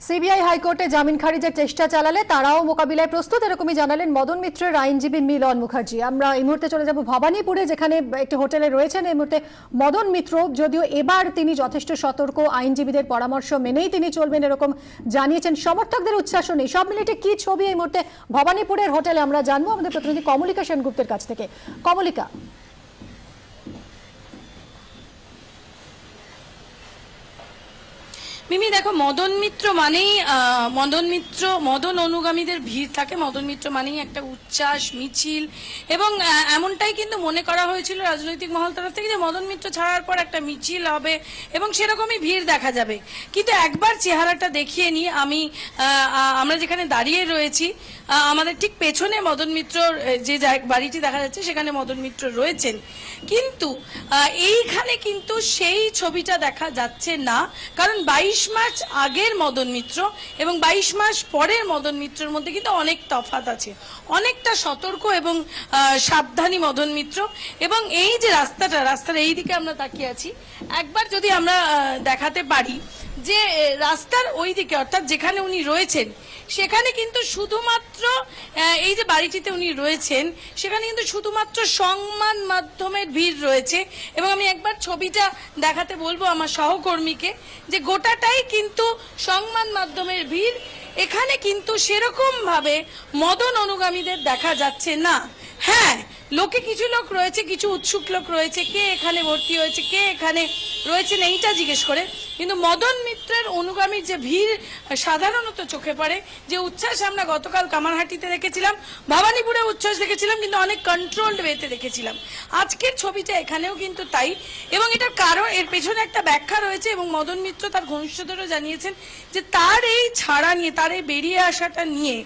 CBI হাইকোর্টে জামিন খারিজের চেষ্টা চালালে তারাও মোকাবিলায় প্রস্তুত, এরকমই জানালেন মদন মিত্রের আইনজীবী মিলন মুখার্জি। আমরা এই মুহূর্তে চলে যাব ভবানীপুরে, যেখানে একটি হোটেলে রয়েছেন এই মুহূর্তে মদন মিত্র। যদিও এবার তিনি যথেষ্ট সতর্ক, আইনজীবীদের পরামর্শ মেনেই তিনি চলবেন এরকম জানিয়েছেন। সমর্থকদের উচ্ছ্বাসও নেই। সব মিলিয়ে কি ছবি এই মুহূর্তে ভবানীপুরের হোটেলে আমরা জানবো আমাদের প্রতিনিধি কমলিকা সেনগুপ্তের কাছ থেকে। কমলিকা, মিমি দেখো, মদন মিত্র মানেই মদন অনুগামীদের ভিড় থাকে। মদন মিত্র মানেই একটা উচ্ছ্বাস, মিছিল, এবং এমনটাই কিন্তু মনে করা হয়েছিল রাজনৈতিক মহল তরফ থেকে যে মদন মিত্র ছাড়ার পর একটা মিছিল হবে এবং সেরকমই ভিড় দেখা যাবে। কিন্তু একবার চেহারাটা দেখিয়ে নিয়ে আমরা যেখানে দাঁড়িয়ে রয়েছি, আমাদের ঠিক পেছনে মদন মিত্রর যে বাড়িটি দেখা যাচ্ছে সেখানে মদন মিত্র রয়েছেন, কিন্তু এইখানে কিন্তু সেই ছবিটা দেখা যাচ্ছে না। কারণ 22 মাস আগের মদন মিত্র এবং 22 মাস পরের মদন মিত্রের মধ্যে কিন্তু অনেক তফাৎ আছে, অনেকটা সতর্ক এবং সাবধানী মদন মিত্র। এবং এই যে রাস্তার এই দিকে আমরা তাকিয়ে আছি, একবার যদি আমরা দেখাতে পারি যে রাস্তার ওই দিকে, অর্থাৎ যেখানে উনি রয়েছেন সেখানে কিন্তু শুধুমাত্র এই যে বাড়িটিতে উনি রয়েছেন সেখানে কিন্তু শুধুমাত্র সংবাদ মাধ্যমের ভিড় রয়েছে। এবং আমি একবার ছবিটা দেখাতে বলবো আমার সহকর্মীকে, যে গোটাটাই কিন্তু সংবাদ মাধ্যমের ভিড়। এখানে কিন্তু সেরকম ভাবে মদন অনুগামীদের দেখা যাচ্ছে না। হ্যাঁ, কিছু লোক রয়েছে, কিছু উৎসুক লোক রয়েছে, কে এখানে ভর্তি হয়েছে, কে এখানে রয়েছেন এইটা জিজ্ঞেস করে। কিন্তু মদন মিত্রের অনুগামীর যে ভিড় সাধারণত চোখে পড়ে, যে উচ্ছ্বাস আমরা গতকাল কামারহাটিতে দেখেছিলাম, ভবানীপুরে উচ্ছ্বাস দেখেছিলাম, কিন্তু অনেক কন্ট্রোলড ওয়েতে দেখেছিলাম। আজকের ছবিটা এখানেও কিন্তু তাই। এবং এটার কারণ, এর পেছনে একটা ব্যাখ্যা রয়েছে এবং মদন মিত্র তার ঘনিষ্ঠদেরও জানিয়েছেন যে তার এই ছাড়া নিয়ে, তার এই বেরিয়ে আসাটা নিয়ে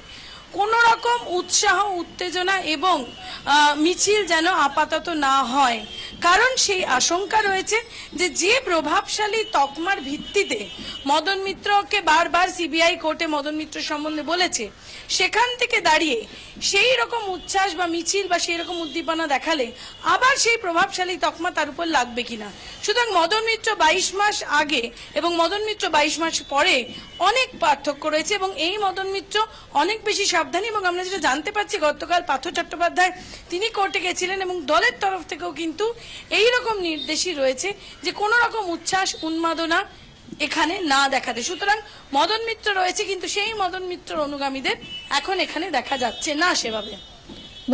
কোনো রকম উৎসাহ, উত্তেজনা এবং মিছিল যেন আপাতত না হয়। কারণ সেই আশঙ্কা রয়েছে যে প্রভাবশালী তকমার ভিত্তিতে মদন মিত্রকে বারবার সিবিআই কোর্টে মদন মিত্র সম্বন্ধে বলেছে, সেখান থেকে দাঁড়িয়ে সেই রকম উচ্ছ্বাস বা মিছিল বা সেই রকম উদ্দীপনা দেখালে আবার সেই প্রভাবশালী তকমা তার উপর লাগবে কিনা। সুতরাং মদন মিত্র 22 মাস আগে এবং মদন মিত্র 22 মাস পরে অনেক পার্থক্য রয়েছে। এবং এই মদন মিত্র অনেক বেশি সাবধানী। এবং আমরা যেটা জানতে পারছি, গতকাল পার্থ চট্টোপাধ্যায় তিনি কোর্টে গেছিলেন এবং দলের তরফ থেকেও কিন্তু এই রকম নির্দেশই রয়েছে যে কোনো রকম উচ্ছ্বাস, উন্মাদনা এখানে না দেখাতে। সুতরাং মদন মিত্র রয়েছে, কিন্তু সেই মদন মিত্র অনুগামীদের এখন এখানে দেখা যাচ্ছে না সেভাবে।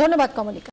ধন্যবাদ কমলিকা।